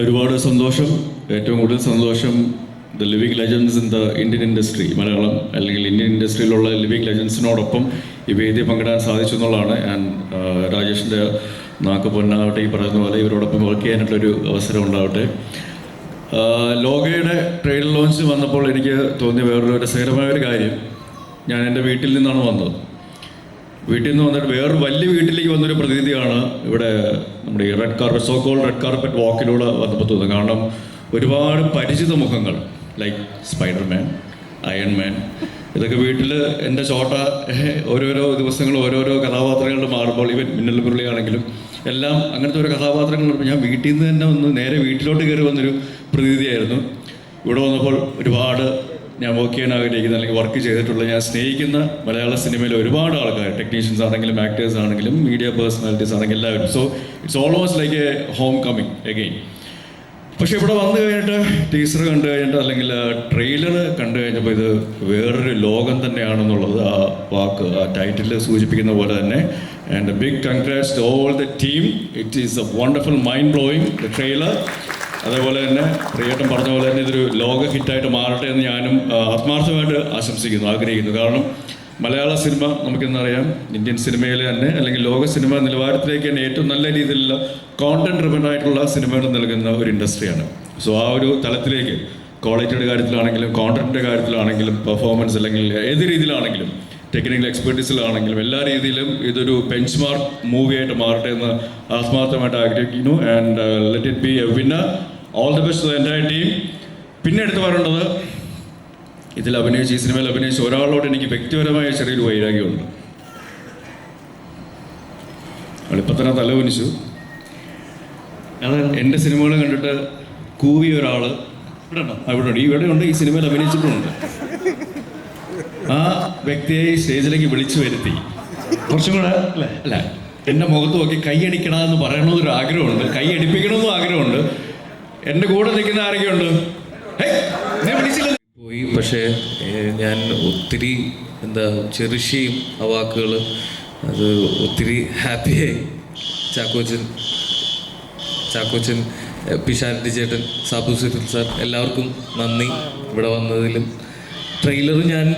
ഒരുപാട് സന്തോഷം. ഏറ്റവും കൂടുതൽ സന്തോഷം the living legends in the Indian industry, Malayalam അല്ലെങ്കിൽ ഇന്ത്യൻ ഇൻഡസ്ട്രിയിലുള്ള ലിവിങ് ലെജൻഡ്സിനോടൊപ്പം ഈ വേദി പങ്കിടാൻ സാധിച്ചു എന്നുള്ളതാണ്. രാജേഷിൻ്റെ നാക്ക് പൊന്നാവട്ടെ, ഈ പറയുന്ന പോലെ ഇവരോടൊപ്പം വർക്ക് ചെയ്യാനായിട്ടൊരു അവസരം ഉണ്ടാവട്ടെ. ലോകയുടെ ട്രെയിലർ ലോഞ്ച് വന്നപ്പോൾ എനിക്ക് തോന്നിയ വേറൊരു രസകരമായൊരു കാര്യം, ഞാൻ എൻ്റെ വീട്ടിൽ നിന്നാണ് വന്നത്. വീട്ടിൽ നിന്ന് വന്നിട്ട് വേറൊരു വലിയ വീട്ടിലേക്ക് വന്നൊരു പ്രതീതിയാണ് ഇവിടെ നമ്മുടെ ഈ red carpet, so called red carpet വാക്കിലൂടെ വന്നപ്പോൾ തോന്നുന്നത്. കാരണം ഒരുപാട് പരിചിത മുഖങ്ങൾ, ലൈക്ക് സ്പൈഡർമാൻ, അയൺമാൻ, ഇതൊക്കെ വീട്ടിൽ എൻ്റെ ചോട്ട ഓരോരോ ദിവസങ്ങൾ ഓരോരോ കഥാപാത്രങ്ങൾ മാറുമ്പോൾ, ഇവൻ മിന്നൽ മുരളിയാണെങ്കിലും എല്ലാം അങ്ങനത്തെ ഒരു കഥാപാത്രങ്ങൾ ഞാൻ വീട്ടിൽ നിന്ന് തന്നെ ഒന്ന് നേരെ വീട്ടിലോട്ട് കയറി വന്നൊരു പ്രതീതിയായിരുന്നു. ഇവിടെ വന്നപ്പോൾ ഒരുപാട് ഞാൻ വർക്ക് ചെയ്യാൻ ആഗ്രഹിക്കുന്ന അല്ലെങ്കിൽ വർക്ക് ചെയ്തിട്ടുള്ള, ഞാൻ സ്നേഹിക്കുന്ന മലയാള സിനിമയിലെ ഒരുപാട് ആൾക്കാർ, ടെക്നീഷ്യൻസ് ആണെങ്കിലും ആക്ടേഴ്സ് ആണെങ്കിലും മീഡിയ പേഴ്സണാലിറ്റീസ് ആണെങ്കിലും എല്ലാവരും. So it's almost like A home coming again. പക്ഷെ ഇവിടെ വന്നു കഴിഞ്ഞിട്ട് ടീസർ കണ്ടു കഴിഞ്ഞിട്ട് അല്ലെങ്കിൽ ട്രെയിലർ കണ്ടു കഴിഞ്ഞപ്പോൾ ഇത് വേറൊരു ലോകം തന്നെയാണെന്നുള്ളത് ആ വാക്ക്, ആ ടൈറ്റിൽ സൂചിപ്പിക്കുന്ന പോലെ തന്നെ. And big congrats to all the team. It is a wonderful mind blowing the trailer. അതേപോലെ തന്നെ പ്രിയേട്ടൻ പറഞ്ഞ പോലെ തന്നെ ഇതൊരു ലോക ഹിറ്റായിട്ട് മാറട്ടെ എന്ന് ഞാനും ആത്മാർത്ഥമായിട്ട് ആശംസിക്കുന്നു, ആഗ്രഹിക്കുന്നു. കാരണം മലയാള സിനിമ നമുക്കെന്നറിയാം, ഇന്ത്യൻ സിനിമയിൽ തന്നെ അല്ലെങ്കിൽ ലോക സിനിമ നിലവാരത്തിലേക്ക് തന്നെ ഏറ്റവും നല്ല രീതിയിലുള്ള കോണ്ടന്റ് ഡ്രിവൻ ആയിട്ടുള്ള സിനിമകൾ നൽകുന്ന ഒരു ഇൻഡസ്ട്രിയാണ്. സോ ആ ഒരു തലത്തിലേക്ക് ക്വാളിറ്റിയുടെ കാര്യത്തിലാണെങ്കിലും കോണ്ടന്റിൻ്റെ കാര്യത്തിലാണെങ്കിലും പെർഫോമൻസ് അല്ലെങ്കിൽ ഏത് രീതിയിലാണെങ്കിലും ടെക്നിക്കൽ എക്സ്പെർട്ടീസിലാണെങ്കിലും എല്ലാ രീതിയിലും ഇതൊരു ബെഞ്ച് മാർക്ക് മൂവിയായിട്ട് മാറട്ടെ എന്ന് ആത്മാർത്ഥമായിട്ട് ആഗ്രഹിക്കുന്നു. And let it be a winner. All the best to the entire team. പിന്നെ എടുത്തു പറയേണ്ടത്, ഇതിൽ അഭിനയിച്ച്, ഈ സിനിമയിൽ അഭിനയിച്ച ഒരാളോട് എനിക്ക് വ്യക്തിപരമായ ചെറിയൊരു വൈരാഗ്യമുണ്ട്. അവളിപ്പോൾ തന്നെ തലവനിച്ചു. എൻ്റെ സിനിമകൾ കണ്ടിട്ട് കൂവിയ ഒരാൾ ഇവിടെ ഉണ്ട്, ഈ സിനിമയിൽ അഭിനയിച്ചിട്ടുമുണ്ട്. ആ വ്യക്തിയെ സ്റ്റേജിലേക്ക് വിളിച്ചു വരുത്തി കുറച്ചും കൂടെ അല്ല എൻ്റെ മുഖത്ത് നോക്കി കൈയടിക്കണമെന്ന് പറയണമെന്നൊരു ആഗ്രഹമുണ്ട്, കൈയടിപ്പിക്കണമെന്നും ആഗ്രഹമുണ്ട്. എൻ്റെ കൂടെ നിൽക്കുന്ന ആരൊക്കെയുണ്ട്? പോയി. പക്ഷേ ഞാൻ ഒത്തിരി ചെറിഷ് ചെയ്യും ആ വാക്കുകൾ. അത് ഒത്തിരി ഹാപ്പിയായി. ചാക്കോച്ചൻ, പിഷാരടി ചേട്ടൻ, സാബു സിറിൽ സാർ, എല്ലാവർക്കും നന്ദി ഇവിടെ വന്നതിലും. ട്രെയിലർ ഞാൻ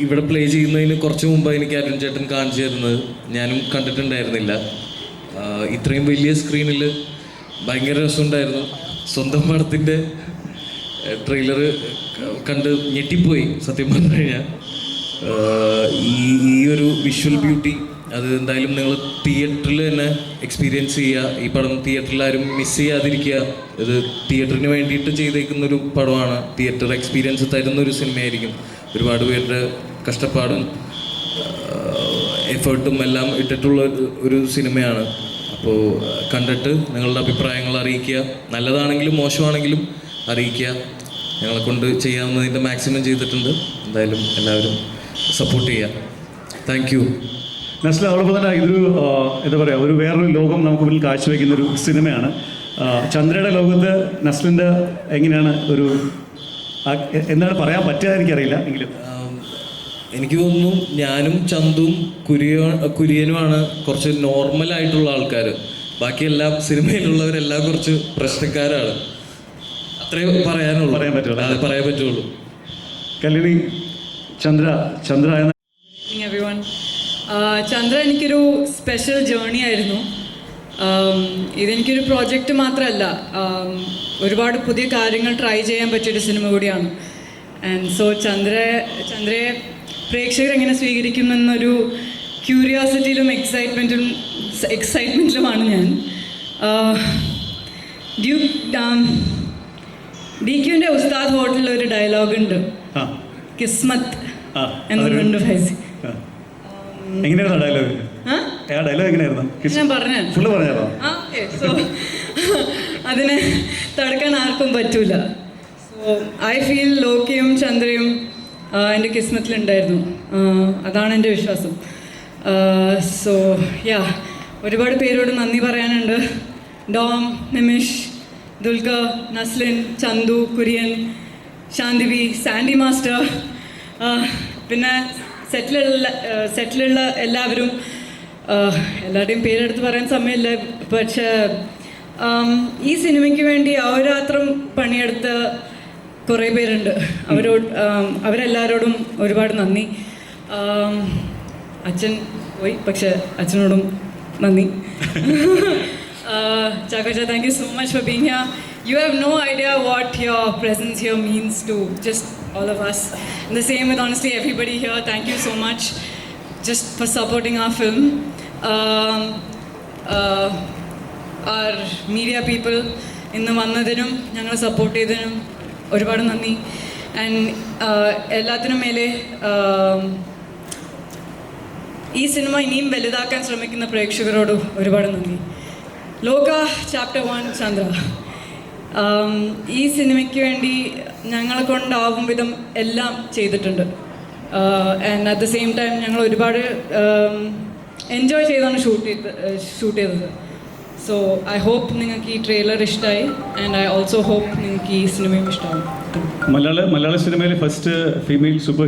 ഇവിടെ പ്ലേ ചെയ്യുന്നതിന് കുറച്ച് മുമ്പ് എനിക്ക് അരുൺ ചേട്ടൻ കാണിച്ചു തരുന്നത്, ഞാനും കണ്ടിട്ടുണ്ടായിരുന്നില്ല. ഇത്രയും വലിയ സ്ക്രീനിൽ ഭയങ്കര രസമുണ്ടായിരുന്നു. സ്വന്തം പടത്തിൻ്റെ ട്രെയിലർ കണ്ട് ഞെട്ടിപ്പോയി സത്യം പറഞ്ഞു കഴിഞ്ഞാൽ. ഈ ഒരു വിഷ്വൽ ബ്യൂട്ടി അത് എന്തായാലും നിങ്ങൾ തിയേറ്ററിൽ തന്നെ എക്സ്പീരിയൻസ് ചെയ്യുക. ഈ പടം തിയേറ്ററിൽ ആരും മിസ് ചെയ്യാതിരിക്കുക. ഇത് തിയേറ്ററിന് വേണ്ടിയിട്ട് ചെയ്തേക്കുന്നൊരു പടമാണ്. തിയേറ്റർ എക്സ്പീരിയൻസ് തരുന്നൊരു സിനിമയായിരിക്കും. ഒരുപാട് പേരുടെ കഷ്ടപ്പാടും എഫേർട്ടും എല്ലാം ഇട്ടിട്ടുള്ള ഒരു സിനിമയാണ്. അപ്പോൾ കണ്ടിട്ട് നിങ്ങളുടെ അഭിപ്രായങ്ങൾ അറിയിക്കുക. നല്ലതാണെങ്കിലും മോശമാണെങ്കിലും അറിയിക്കുക. ഞങ്ങളെ കൊണ്ട് ചെയ്യാവുന്നതിൻ്റെ മാക്സിമം ചെയ്തിട്ടുണ്ട്. എന്തായാലും എല്ലാവരും സപ്പോർട്ട് ചെയ്യുക. Thank you. നസ്ല, അതോടൊപ്പം തന്നെ ഇതൊരു എന്താ പറയുക, ഒരു വേറൊരു ലോകം നമുക്ക് മുന്നിൽ കാഴ്ചവെക്കുന്നൊരു സിനിമയാണ്. ചന്ദ്രയുടെ ലോകത്ത് നസ്ലിൻ്റെ എങ്ങനെയാണ് ഒരു എന്താണ് പറയാൻ പറ്റുക എനിക്കറിയില്ല. എങ്കിലും എനിക്ക് തോന്നുന്നു ഞാനും ചന്തും കുര്യനുമാണ് കുറച്ച് നോർമലായിട്ടുള്ള ആൾക്കാർ. ബാക്കിയെല്ലാം സിനിമയിലുള്ളവരെല്ലാം കുറച്ച് പ്രശ്നക്കാരാണ്. അത്രേ പറയാൻ പറ്റുള്ളൂ. കല്യാണി, ചന്ദ്ര എന്ന ചന്ദ്ര എനിക്കൊരു സ്പെഷ്യൽ ജേർണി ആയിരുന്നു. ഇതെനിക്കൊരു പ്രോജക്റ്റ് മാത്രമല്ല, ഒരുപാട് പുതിയ കാര്യങ്ങൾ ട്രൈ ചെയ്യാൻ പറ്റിയൊരു സിനിമ കൂടിയാണ്. ആൻഡ് സോ ചന്ദ്രയെ പ്രേക്ഷകർ എങ്ങനെ സ്വീകരിക്കുമെന്നൊരു ക്യൂരിയോസിറ്റിയിലും എക്സൈറ്റ്മെൻറ്റിലുമാണ് ഞാൻ. DQൻ്റെ ഉസ്താദ് ഹോട്ടലിൽ ഒരു ഡയലോഗുണ്ട്, കിസ്മത്ത് എന്നുണ്ട് ഫൈസി. എങ്ങനെയായിരുന്നു ഡയലോഗ്? ഡയലോഗ് എങ്ങനെയായിരുന്നു? ഞാൻ പറഞ്ഞു ഫുള്ള് പറഞ്ഞോ? സോ അതിനെ തടുക്കാൻ ആർക്കും പറ്റൂല. സോ ഐ ഫീൽ ലോക്കിയും ചന്ദ്രയും എൻ്റെ കിസ്മത്തിലുണ്ടായിരുന്നു. അതാണ് എൻ്റെ വിശ്വാസം. സോ ഒരുപാട് പേരോട് നന്ദി പറയാനുണ്ട്. ഡോം, നിമിഷ്, ദുൽഖർ, നസ്ലിൻ, ചന്തു, കുര്യൻ, ശാന്തിവി, സാൻഡി മാസ്റ്റർ, പിന്നെ സെറ്റിലുള്ള എല്ലാവരും, എല്ലാവരുടെയും പേരെടുത്ത് പറയാൻ സമയമില്ല. പക്ഷേ ഈ സിനിമയ്ക്ക് വേണ്ടി അഹോരാത്രം പണിയെടുത്ത കുറേ പേരുണ്ട്. അവരെല്ലാവരോടും ഒരുപാട് നന്ദി. അച്ഛൻ പോയി, പക്ഷെ അച്ഛനോടും നന്ദി. Chakacha, thank you so much for being here. You have no idea what your presence here means to just all of us. And the same with honestly everybody here. Thank you so much just for supporting our film. Our media people ഇന്ന് വന്നതിനും ഞങ്ങളെ support ചെയ്തതിനും ഒരുപാട് നന്ദി. And എല്ലാത്തിനും മേലെ ഈ cinema ഇനിയും വലുതാക്കാൻ ശ്രമിക്കുന്ന പ്രേക്ഷകരോട് ഒരുപാട് നന്ദി. ലോക ചാപ്റ്റർ 1 ചന്ദ്ര, ഈ സിനിമയ്ക്ക് വേണ്ടി ഞങ്ങളെ കൊണ്ടാവും വിധം എല്ലാം ചെയ്തിട്ടുണ്ട്. And at the same time ഞങ്ങൾ ഒരുപാട് എൻജോയ് ചെയ്താണ് ഷൂട്ട് ചെയ്തത്. സോ ഐ ഹോപ്പ് നിങ്ങൾക്ക് ഈ ട്രെയിലർ ഇഷ്ടമായി. ആൻഡ് ഐ ഓൾസോ ഹോപ്പ് നിങ്ങൾക്ക് ഈ സിനിമയും ഇഷ്ടമാവും. മലയാള സിനിമയിലെ ഫസ്റ്റ് ഫീമെയിൽ സൂപ്പർ